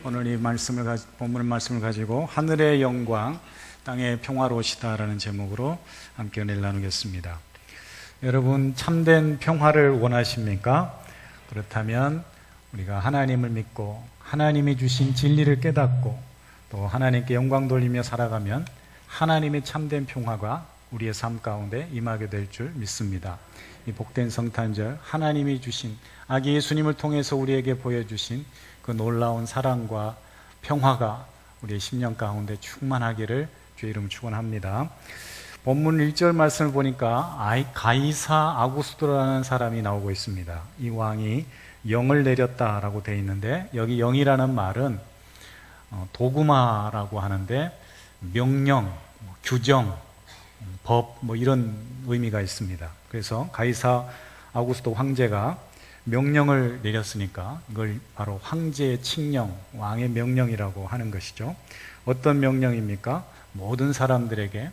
오늘 이 본문 말씀을 가지고 하늘의 영광, 땅의 평화로우시다라는 제목으로 함께 은혜를 나누겠습니다. 여러분, 참된 평화를 원하십니까? 그렇다면 우리가 하나님을 믿고 하나님이 주신 진리를 깨닫고 또 하나님께 영광 돌리며 살아가면 하나님의 참된 평화가 우리의 삶 가운데 임하게 될 줄 믿습니다. 이 복된 성탄절, 하나님이 주신 아기 예수님을 통해서 우리에게 보여주신 그 놀라운 사랑과 평화가 우리의 심령 가운데 충만하기를 주의 이름 축원합니다. 본문 1절 말씀을 보니까 가이사 아구스토라는 사람이 나오고 있습니다. 이 왕이 영을 내렸다라고 되어 있는데, 여기 영이라는 말은 도구마라고 하는데 명령, 규정, 법 이런 의미가 있습니다. 그래서 가이사 아구스토 황제가 명령을 내렸으니까 이걸 바로 황제의 칙령, 왕의 명령이라고 하는 것이죠. 어떤 명령입니까? 모든 사람들에게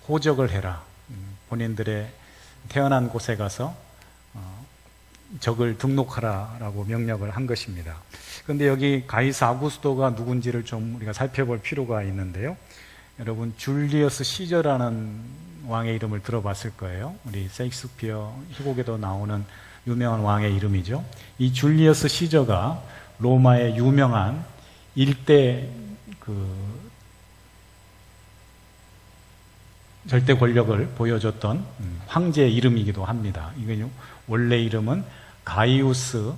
호적을 해라. 본인들의 태어난 곳에 가서 적을 등록하라라고 명령을 한 것입니다. 그런데 여기 가이사 아구스토가 누군지를 좀 우리가 살펴볼 필요가 있는데요. 여러분, 줄리어스 시저라는 왕의 이름을 들어봤을 거예요. 우리 셰익스피어 희곡에도 나오는 유명한 왕의 이름이죠. 이 줄리어스 시저가 로마의 유명한 일대 절대 권력을 보여줬던 황제의 이름이기도 합니다. 이게 원래 이름은 가이우스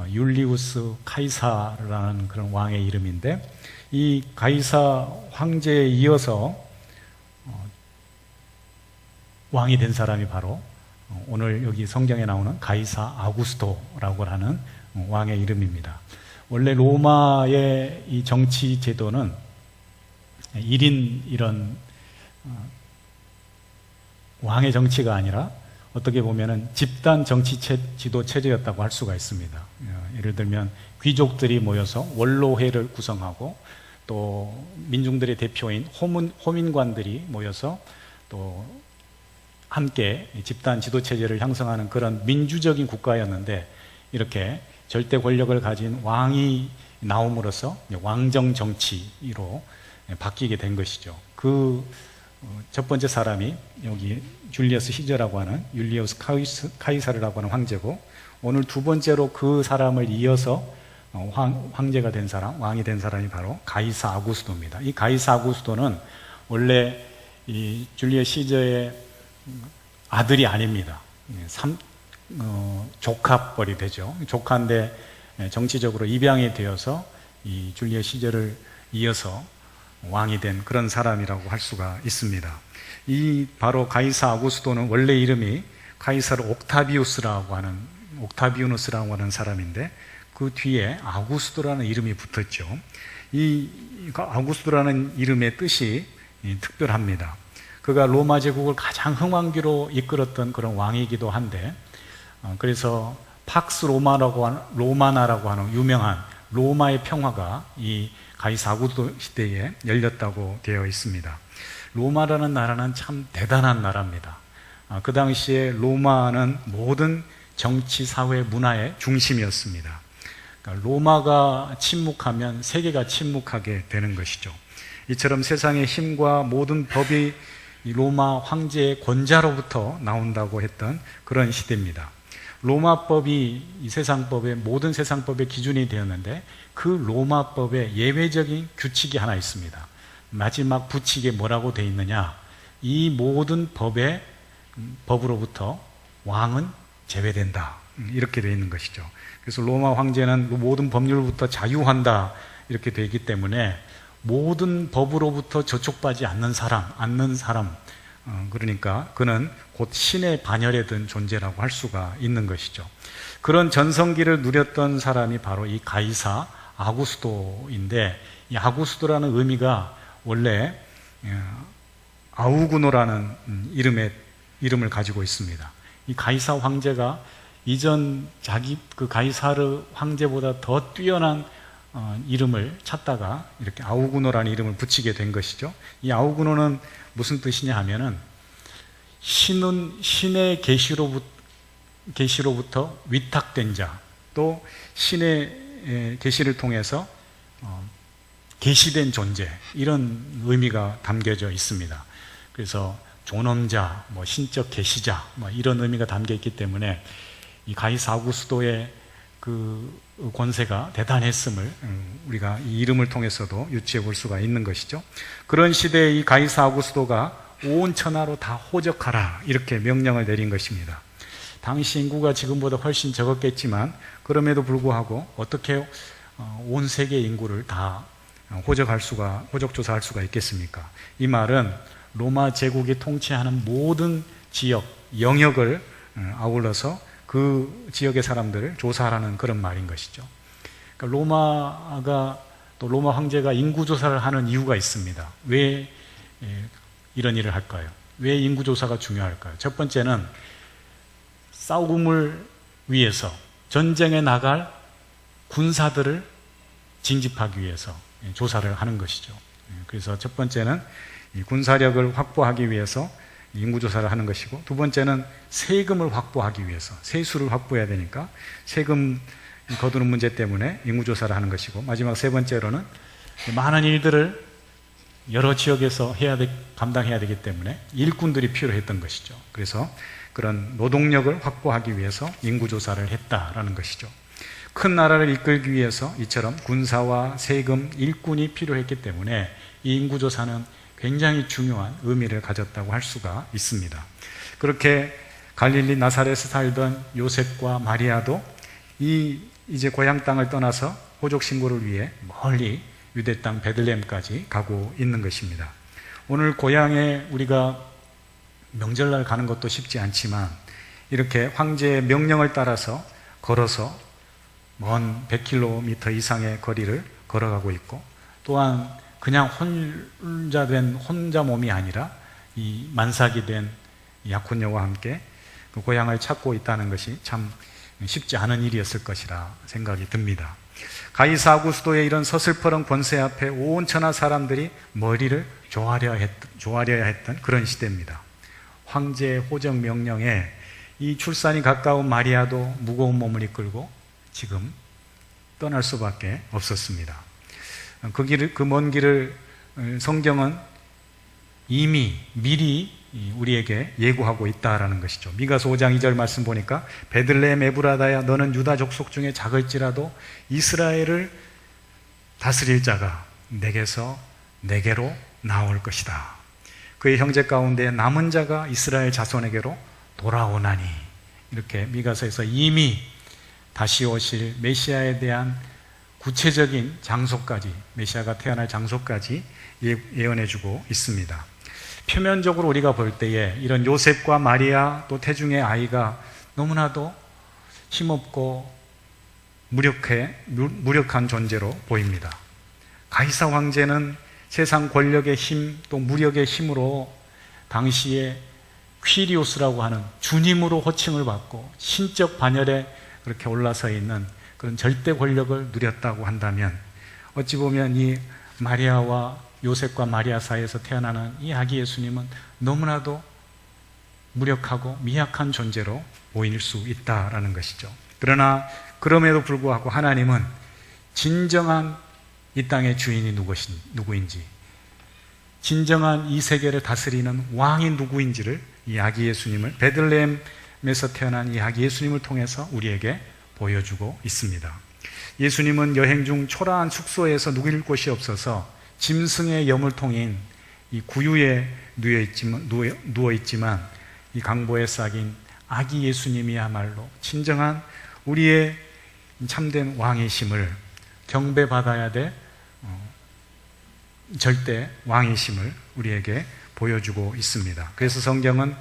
율리우스 카이사르라는 그런 왕의 이름인데, 이 가이사 황제에 이어서 왕이 된 사람이 바로 오늘 여기 성경에 나오는 가이사 아구스토라고 하는 왕의 이름입니다. 원래 로마의 이 정치 제도는 1인 이런 왕의 정치가 아니라 어떻게 보면은 집단 정치 지도 체제였다고 할 수가 있습니다. 예를 들면 귀족들이 모여서 원로회를 구성하고, 또 민중들의 대표인 호민관들이 모여서 또 함께 집단 지도 체제를 형성하는 그런 민주적인 국가였는데, 이렇게 절대 권력을 가진 왕이 나옴으로써 왕정 정치로 바뀌게 된 것이죠. 그 첫 번째 사람이 여기 줄리어스 시저라고 하는 율리우스 카이사르라고 하는 황제고, 오늘 두 번째로 그 사람을 이어서 황제가 된 사람, 왕이 된 사람이 바로 가이사 아구스토입니다. 이 가이사 아구스토는 원래 이 줄리어스 시저의 아들이 아닙니다. 조카뻘이 되죠. 조카인데 정치적으로 입양이 되어서 이 줄리어스 시저를 이어서 왕이 된 그런 사람이라고 할 수가 있습니다. 이 바로 가이사 아구스토는 원래 이름이 카이사르 옥타비우스라고 하는 사람인데, 그 뒤에 아구스토라는 이름이 붙었죠. 이 아구스토라는 이름의 뜻이 특별합니다. 그가 로마 제국을 가장 흥왕기로 이끌었던 그런 왕이기도 한데, 그래서 팍스 로마나라고 하는 유명한 로마의 평화가 이 가이사 아구스토 시대에 열렸다고 되어 있습니다. 로마라는 나라는 참 대단한 나라입니다. 그 당시에 로마는 모든 정치, 사회, 문화의 중심이었습니다. 그러니까 로마가 침묵하면 세계가 침묵하게 되는 것이죠. 이처럼 세상의 힘과 모든 법이 로마 황제의 권자로부터 나온다고 했던 그런 시대입니다. 로마법이 이 세상법의 모든 세상법의 기준이 되었는데, 그 로마법에 예외적인 규칙이 하나 있습니다. 마지막 부칙에 뭐라고 되어 있느냐? 이 모든 법으로부터 왕은 제외된다. 이렇게 되어 있는 것이죠. 그래서 로마 황제는 모든 법률부터 자유한다. 이렇게 되어 있기 때문에 모든 법으로부터 저촉받지 않는 사람, 그러니까 그는 곧 신의 반열에 든 존재라고 할 수가 있는 것이죠. 그런 전성기를 누렸던 사람이 바로 이 가이사 아구스토인데, 이 아구스토라는 의미가 원래 아우구노라는 이름을 가지고 있습니다. 이 가이사 황제가 이전 그 가이사르 황제보다 더 뛰어난 이름을 찾다가 이렇게 아우구노라는 이름을 붙이게 된 것이죠. 이 아우구노는 무슨 뜻이냐 하면은 신의 계시로부터 위탁된 자, 또 신의 계시를 통해서 계시된 존재, 이런 의미가 담겨져 있습니다. 그래서 존엄자, 신적 계시자, 이런 의미가 담겨 있기 때문에 이 가이사 아우구스도의 그 권세가 대단했음을 우리가 이 이름을 통해서도 유추해 볼 수가 있는 것이죠. 그런 시대에 이 가이사 아우구스도가 온 천하로 다 호적하라, 이렇게 명령을 내린 것입니다. 당시 인구가 지금보다 훨씬 적었겠지만 그럼에도 불구하고 어떻게 온 세계 인구를 다 호적 조사할 수가 있겠습니까? 이 말은 로마 제국이 통치하는 모든 지역, 영역을 아울러서 그 지역의 사람들을 조사하라는 그런 말인 것이죠. 그러니까 로마 황제가 인구 조사를 하는 이유가 있습니다. 왜 이런 일을 할까요? 왜 인구 조사가 중요할까요? 첫 번째는 싸움을 위해서 전쟁에 나갈 군사들을 징집하기 위해서 조사를 하는 것이죠. 그래서 첫 번째는 이 군사력을 확보하기 위해서 인구조사를 하는 것이고, 두 번째는 세금을 확보하기 위해서, 세수를 확보해야 되니까 세금 거두는 문제 때문에 인구조사를 하는 것이고, 마지막 세 번째로는 많은 일들을 여러 지역에서 감당해야 되기 때문에 일꾼들이 필요했던 것이죠. 그래서 그런 노동력을 확보하기 위해서 인구조사를 했다라는 것이죠. 큰 나라를 이끌기 위해서 이처럼 군사와 세금, 일꾼이 필요했기 때문에 이 인구조사는 굉장히 중요한 의미를 가졌다고 할 수가 있습니다. 그렇게 갈릴리 나사렛에 살던 요셉과 마리아도 이제 고향 땅을 떠나서 호적 신고를 위해 멀리 유대 땅 베들레헴까지 가고 있는 것입니다. 오늘 고향에 우리가 명절날 가는 것도 쉽지 않지만 이렇게 황제의 명령을 따라서 걸어서 먼 100km 이상의 거리를 걸어가고 있고, 또한 그냥 혼자 몸이 아니라 이 만삭이 된 약혼녀와 함께 그 고향을 찾고 있다는 것이 참 쉽지 않은 일이었을 것이라 생각이 듭니다. 가이사 아구스도의 이런 서슬퍼런 권세 앞에 온 천하 사람들이 머리를 조아려야 했던 그런 시대입니다. 황제의 호적 명령에 이 출산이 가까운 마리아도 무거운 몸을 이끌고 지금 떠날 수밖에 없었습니다. 그 먼 길을 성경은 이미 미리 우리에게 예고하고 있다라는 것이죠. 미가서 5장 2절 말씀 보니까 베들레헴 에브라다야, 너는 유다 족속 중에 작을지라도 이스라엘을 다스릴 자가 내게로 나올 것이다. 그의 형제 가운데 남은 자가 이스라엘 자손에게로 돌아오나니, 이렇게 미가서에서 이미 다시 오실 메시아에 대한 구체적인 장소까지, 메시아가 태어날 장소까지 예언해주고 있습니다. 표면적으로 우리가 볼 때에 이런 요셉과 마리아 또 태중의 아이가 너무나도 힘없고 무력한 존재로 보입니다. 가이사 황제는 세상 권력의 힘 또 무력의 힘으로 당시에 퀴리오스라고 하는 주님으로 호칭을 받고 신적 반열에 그렇게 올라서 있는 그런 절대 권력을 누렸다고 한다면, 어찌 보면 이 마리아와 요셉과 마리아 사이에서 태어나는 이 아기 예수님은 너무나도 무력하고 미약한 존재로 보일 수 있다라는 것이죠. 그러나 그럼에도 불구하고 하나님은 진정한 이 땅의 주인이 누구인지, 진정한 이 세계를 다스리는 왕이 누구인지를, 이 아기 예수님을, 베들레헴에서 태어난 이 아기 예수님을 통해서 우리에게 보여주고 있습니다. 예수님은 여행 중 초라한 숙소에서 누길 곳이 없어서 짐승의 여물통인 이 구유에 누워있지만 이 강보에 싹인 아기 예수님이야말로 진정한 우리의 참된 왕이심을, 경배받아야 될 절대 왕이심을 우리에게 보여주고 있습니다. 그래서 성경은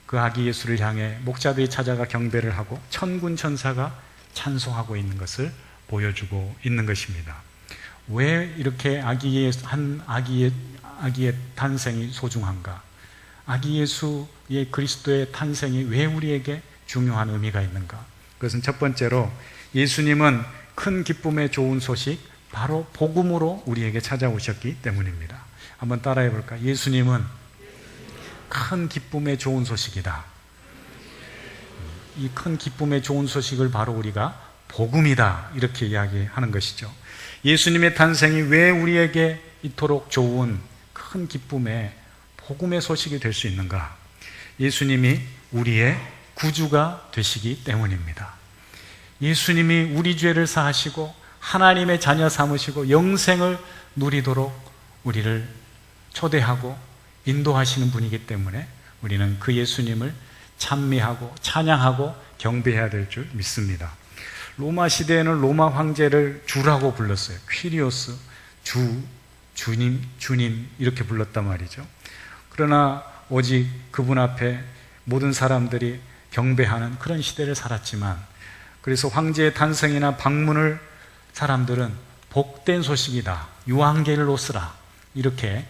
그 아기 예수를 향해 목자들이 찾아가 경배를 하고 천군 천사가 찬송하고 있는 것을 보여주고 있는 것입니다. 왜 이렇게 아기의 탄생이 소중한가? 아기 예수의 그리스도의 탄생이 왜 우리에게 중요한 의미가 있는가? 그것은 첫 번째로 예수님은 큰 기쁨의 좋은 소식, 바로 복음으로 우리에게 찾아오셨기 때문입니다. 한번 따라해 볼까? 예수님은 큰 기쁨의 좋은 소식이다. 이 큰 기쁨의 좋은 소식을 바로 우리가 복음이다, 이렇게 이야기하는 것이죠. 예수님의 탄생이 왜 우리에게 이토록 좋은 큰 기쁨의 복음의 소식이 될 수 있는가? 예수님이 우리의 구주가 되시기 때문입니다. 예수님이 우리 죄를 사하시고 하나님의 자녀 삼으시고 영생을 누리도록 우리를 초대하고 인도하시는 분이기 때문에 우리는 그 예수님을 찬미하고 찬양하고 경배해야 될 줄 믿습니다. 로마 시대에는 로마 황제를 주라고 불렀어요. 퀴리오스, 주, 주님 이렇게 불렀단 말이죠. 그러나 오직 그분 앞에 모든 사람들이 경배하는 그런 시대를 살았지만, 그래서 황제의 탄생이나 방문을 사람들은 복된 소식이다, 유앙겔로스라 이렇게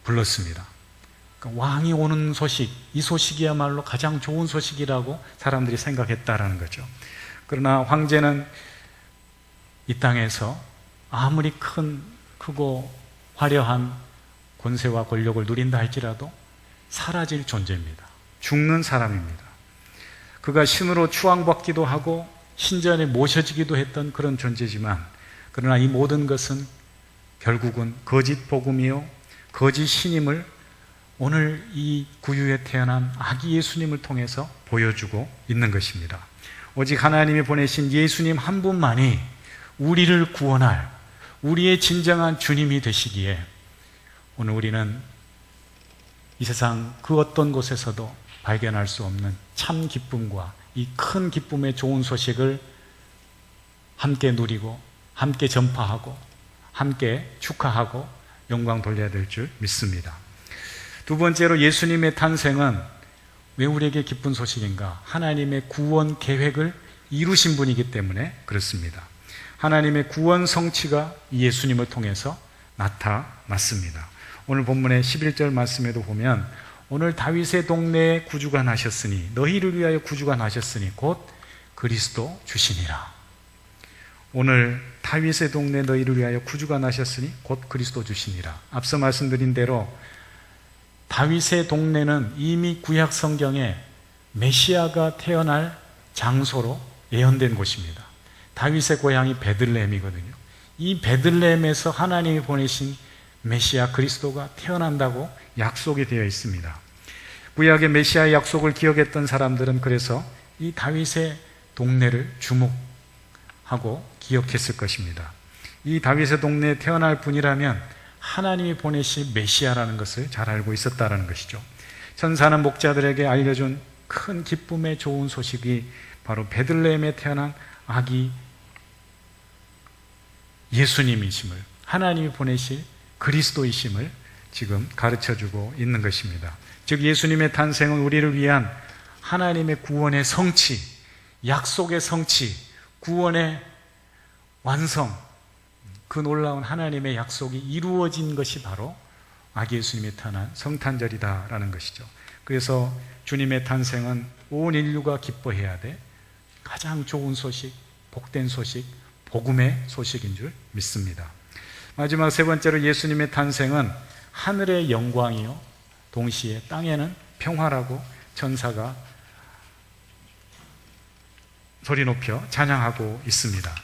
불렀습니다. 그러니까 왕이 오는 소식, 이 소식이야말로 가장 좋은 소식이라고 사람들이 생각했다라는 거죠. 그러나 황제는 이 땅에서 아무리 크고 화려한 권세와 권력을 누린다 할지라도 사라질 존재입니다. 죽는 사람입니다. 그가 신으로 추앙받기도 하고 신전에 모셔지기도 했던 그런 존재지만, 그러나 이 모든 것은 결국은 거짓 복음이요 거짓 신임을 오늘 이 구유에 태어난 아기 예수님을 통해서 보여주고 있는 것입니다. 오직 하나님이 보내신 예수님 한 분만이 우리를 구원할 우리의 진정한 주님이 되시기에, 오늘 우리는 이 세상 그 어떤 곳에서도 발견할 수 없는 참 기쁨과 이 큰 기쁨의 좋은 소식을 함께 누리고 함께 전파하고 함께 축하하고 영광 돌려야 될 줄 믿습니다. 두 번째로, 예수님의 탄생은 왜 우리에게 기쁜 소식인가? 하나님의 구원 계획을 이루신 분이기 때문에 그렇습니다. 하나님의 구원 성취가 예수님을 통해서 나타났습니다. 오늘 본문의 11절 말씀에도 보면, 오늘 다윗의 동네에 구주가 나셨으니, 너희를 위하여 구주가 나셨으니 곧 그리스도 주시니라. 오늘 다윗의 동네 너희를 위하여 구주가 나셨으니 곧 그리스도 주시니라. 앞서 말씀드린 대로 다윗의 동네는 이미 구약 성경에 메시아가 태어날 장소로 예언된 곳입니다. 다윗의 고향이 베들레헴이거든요. 이 베들레헴에서 하나님이 보내신 메시아 그리스도가 태어난다고 약속이 되어 있습니다. 구약의 메시아의 약속을 기억했던 사람들은 그래서 이 다윗의 동네를 주목하고 기억했을 것입니다. 이 다윗의 동네에 태어날 분이라면 하나님이 보내신 메시아라는 것을 잘 알고 있었다는 것이죠. 천사는 목자들에게 알려준 큰 기쁨의 좋은 소식이 바로 베들레헴에 태어난 아기 예수님이심을, 하나님이 보내실 그리스도이심을 지금 가르쳐주고 있는 것입니다. 즉 예수님의 탄생은 우리를 위한 하나님의 구원의 성취, 약속의 성취, 구원의 완성, 그 놀라운 하나님의 약속이 이루어진 것이 바로 아기 예수님이 태어난 성탄절이다라는 것이죠. 그래서 주님의 탄생은 온 인류가 기뻐해야 돼 가장 좋은 소식, 복된 소식, 복음의 소식인 줄 믿습니다. 마지막 세 번째로, 예수님의 탄생은 하늘의 영광이요 동시에 땅에는 평화라고 천사가 소리 높여 찬양하고 있습니다.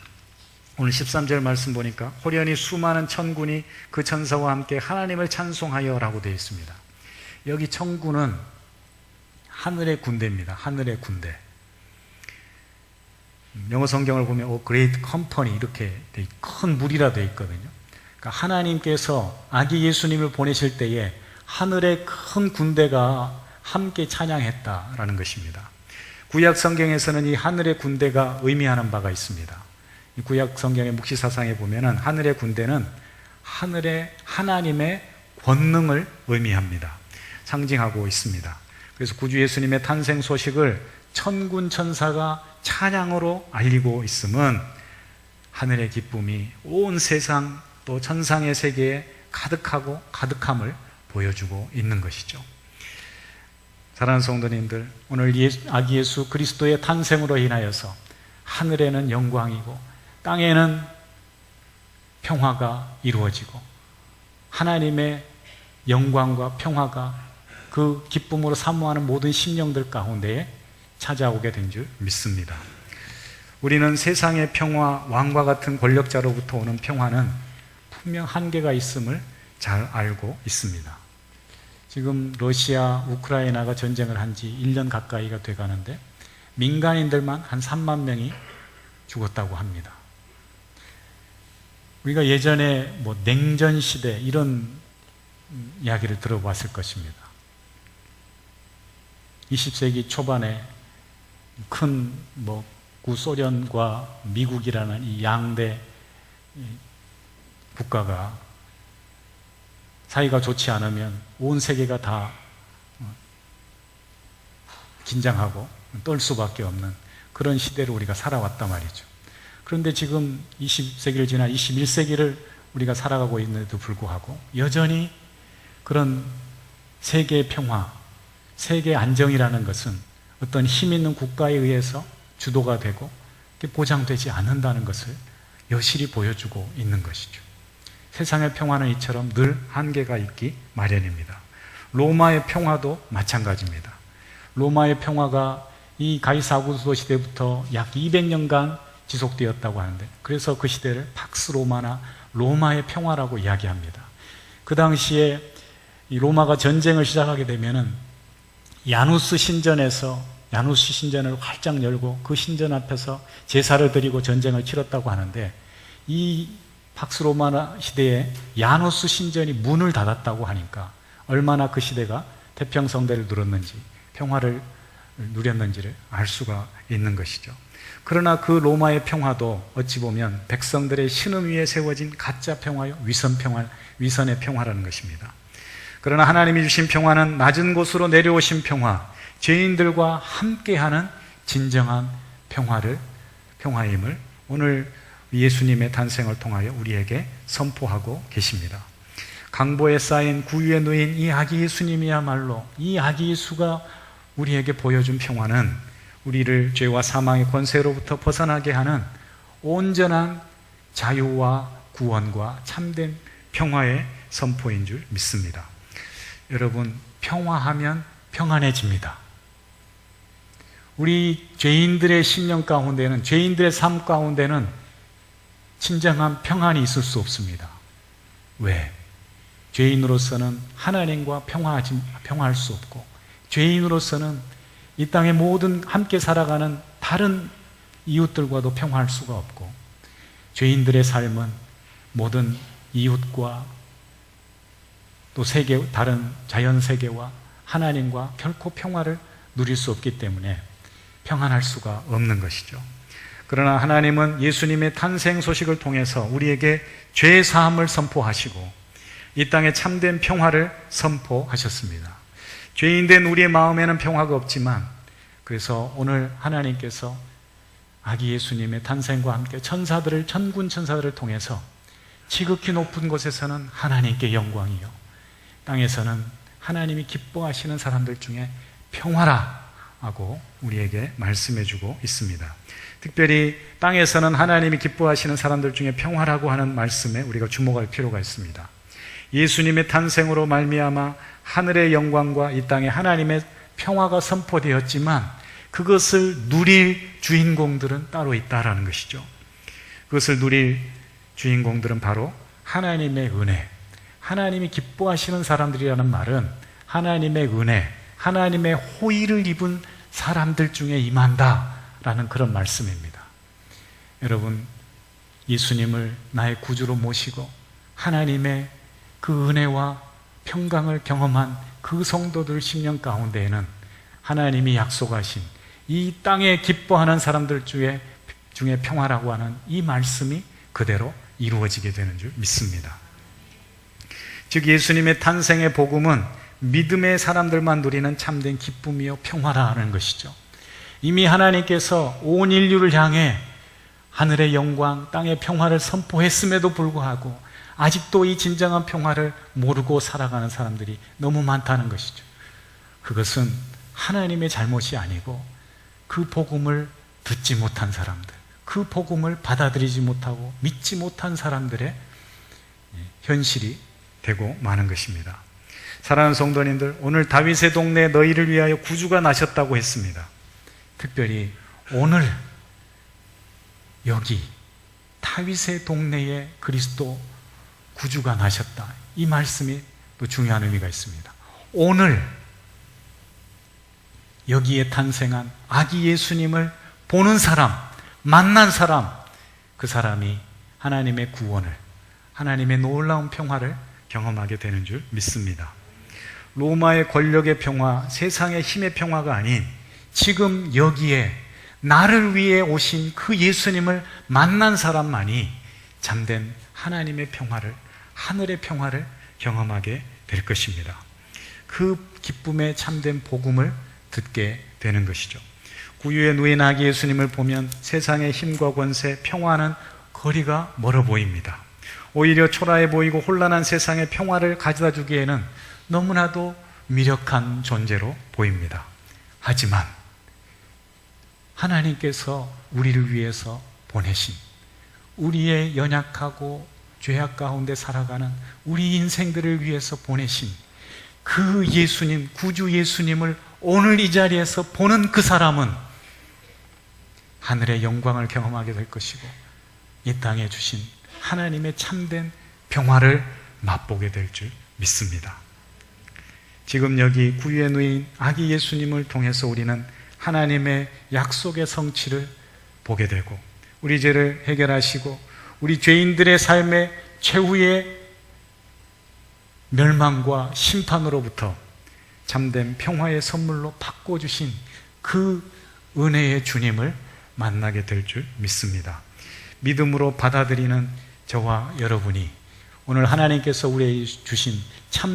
오늘 13절 말씀 보니까 호련히 수많은 천군이 그 천사와 함께 하나님을 찬송하여 라고 되어 있습니다. 여기 천군은 하늘의 군대입니다. 하늘의 군대. 영어 성경을 보면 Great Company 이렇게 큰 무리라 되어 있거든요. 그러니까 하나님께서 아기 예수님을 보내실 때에 하늘의 큰 군대가 함께 찬양했다라는 것입니다. 구약 성경에서는 이 하늘의 군대가 의미하는 바가 있습니다. 구약 성경의 묵시사상에 보면은 하늘의 군대는 하늘의 하나님의 권능을 의미합니다. 상징하고 있습니다. 그래서 구주 예수님의 탄생 소식을 천군 천사가 찬양으로 알리고 있음은 하늘의 기쁨이 온 세상 또 천상의 세계에 가득하고 가득함을 보여주고 있는 것이죠. 사랑하는 성도님들, 오늘 아기 예수 그리스도의 탄생으로 인하여서 하늘에는 영광이고 땅에는 평화가 이루어지고 하나님의 영광과 평화가 그 기쁨으로 사모하는 모든 심령들 가운데에 찾아오게 된 줄 믿습니다. 우리는 세상의 평화, 왕과 같은 권력자로부터 오는 평화는 분명 한계가 있음을 잘 알고 있습니다. 지금 러시아, 우크라이나가 전쟁을 한 지 1년 가까이가 돼 가는데 민간인들만 한 3만 명이 죽었다고 합니다. 우리가 예전에 뭐 냉전 시대 이런 이야기를 들어봤을 것입니다. 20세기 초반에 큰 구소련과 미국이라는 이 양대 국가가 사이가 좋지 않으면 온 세계가 다 긴장하고 떨 수밖에 없는 그런 시대를 우리가 살아왔단 말이죠. 그런데 지금 20세기를 지나 21세기를 우리가 살아가고 있는데도 불구하고 여전히 그런 세계의 평화, 세계 안정이라는 것은 어떤 힘 있는 국가에 의해서 주도가 되고 보장되지 않는다는 것을 여실히 보여주고 있는 것이죠. 세상의 평화는 이처럼 늘 한계가 있기 마련입니다. 로마의 평화도 마찬가지입니다. 로마의 평화가 이 가이사 아구스토 시대부터 약 200년간 지속되었다고 하는데, 그래서 그 시대를 팍스 로마나 로마의 평화라고 이야기합니다. 그 당시에 이 로마가 전쟁을 시작하게 되면은 야누스 신전을 활짝 열고 그 신전 앞에서 제사를 드리고 전쟁을 치렀다고 하는데, 이 팍스 로마 시대에 야누스 신전이 문을 닫았다고 하니까 얼마나 그 시대가 태평성대를 누렸는지, 평화를 누렸는지를 알 수가 있는 것이죠. 그러나 그 로마의 평화도 어찌 보면 백성들의 신음 위에 세워진 가짜 평화요, 위선의 평화라는 것입니다. 그러나 하나님이 주신 평화는 낮은 곳으로 내려오신 평화, 죄인들과 함께하는 진정한 평화임을 오늘 예수님의 탄생을 통하여 우리에게 선포하고 계십니다. 강보에 쌓인 구유에 놓인 이 아기 예수님이야말로, 이 아기 예수가 우리에게 보여준 평화는 우리를 죄와 사망의 권세로부터 벗어나게 하는 온전한 자유와 구원과 참된 평화의 선포인 줄 믿습니다. 여러분, 평화하면 평안해집니다. 우리 죄인들의 심령 가운데는, 죄인들의 삶 가운데는 진정한 평안이 있을 수 없습니다. 왜? 죄인으로서는 하나님과 평화할 수 없고, 죄인으로서는 이 땅의 모든 함께 살아가는 다른 이웃들과도 평화할 수가 없고, 죄인들의 삶은 모든 이웃과 또 다른 자연 세계와 하나님과 결코 평화를 누릴 수 없기 때문에 평안할 수가 없는 것이죠. 그러나 하나님은 예수님의 탄생 소식을 통해서 우리에게 죄 사함을 선포하시고 이 땅에 참된 평화를 선포하셨습니다. 죄인된 우리의 마음에는 평화가 없지만, 그래서 오늘 하나님께서 아기 예수님의 탄생과 함께 천군 천사들을 통해서 지극히 높은 곳에서는 하나님께 영광이요, 땅에서는 하나님이 기뻐하시는 사람들 중에 평화라 하고 우리에게 말씀해주고 있습니다. 특별히 땅에서는 하나님이 기뻐하시는 사람들 중에 평화라고 하는 말씀에 우리가 주목할 필요가 있습니다. 예수님의 탄생으로 말미암아 하늘의 영광과 이 땅에 하나님의 평화가 선포되었지만 그것을 누릴 주인공들은 따로 있다라는 것이죠. 그것을 누릴 주인공들은 바로 하나님의 은혜, 하나님이 기뻐하시는 사람들이라는 말은 하나님의 은혜, 하나님의 호의를 입은 사람들 중에 임한다라는 그런 말씀입니다. 여러분, 예수님을 나의 구주로 모시고 하나님의 그 은혜와 평강을 경험한 그 성도들 심령 가운데에는 하나님이 약속하신 이 땅에 기뻐하는 사람들 중에 평화라고 하는 이 말씀이 그대로 이루어지게 되는 줄 믿습니다. 즉 예수님의 탄생의 복음은 믿음의 사람들만 누리는 참된 기쁨이요 평화라는 것이죠. 이미 하나님께서 온 인류를 향해 하늘의 영광, 땅의 평화를 선포했음에도 불구하고 아직도 이 진정한 평화를 모르고 살아가는 사람들이 너무 많다는 것이죠. 그것은 하나님의 잘못이 아니고 그 복음을 듣지 못한 사람들, 그 복음을 받아들이지 못하고 믿지 못한 사람들의 현실이 되고 마는 것입니다. 사랑하는 성도님들, 오늘 다윗의 동네에 너희를 위하여 구주가 나셨다고 했습니다. 특별히 오늘 여기 다윗의 동네에 그리스도 구주가 나셨다. 이 말씀이 또 중요한 의미가 있습니다. 오늘 여기에 탄생한 아기 예수님을 보는 사람, 만난 사람, 그 사람이 하나님의 구원을, 하나님의 놀라운 평화를 경험하게 되는 줄 믿습니다. 로마의 권력의 평화, 세상의 힘의 평화가 아닌 지금 여기에 나를 위해 오신 그 예수님을 만난 사람만이 참된 하나님의 평화를, 하늘의 평화를 경험하게 될 것입니다. 그 기쁨의 참된 복음을 듣게 되는 것이죠. 구유에 누인 아기 예수님을 보면 세상의 힘과 권세, 평화는 거리가 멀어 보입니다. 오히려 초라해 보이고 혼란한 세상의 평화를 가져다 주기에는 너무나도 미력한 존재로 보입니다. 하지만 하나님께서 우리를 위해서 보내신, 우리의 연약하고 죄악 가운데 살아가는 우리 인생들을 위해서 보내신 그 예수님, 구주 예수님을 오늘 이 자리에서 보는 그 사람은 하늘의 영광을 경험하게 될 것이고 이 땅에 주신 하나님의 참된 평화를 맛보게 될 줄 믿습니다. 지금 여기 구유에 누인 아기 예수님을 통해서 우리는 하나님의 약속의 성취를 보게 되고 우리 죄를 해결하시고 우리 죄인들의 삶의 최후의 멸망과 심판으로부터 참된 평화의 선물로 바꿔주신 그 은혜의 주님을 만나게 될 줄 믿습니다. 믿음으로 받아들이는 저와 여러분이 오늘 하나님께서 우리에게 주신 참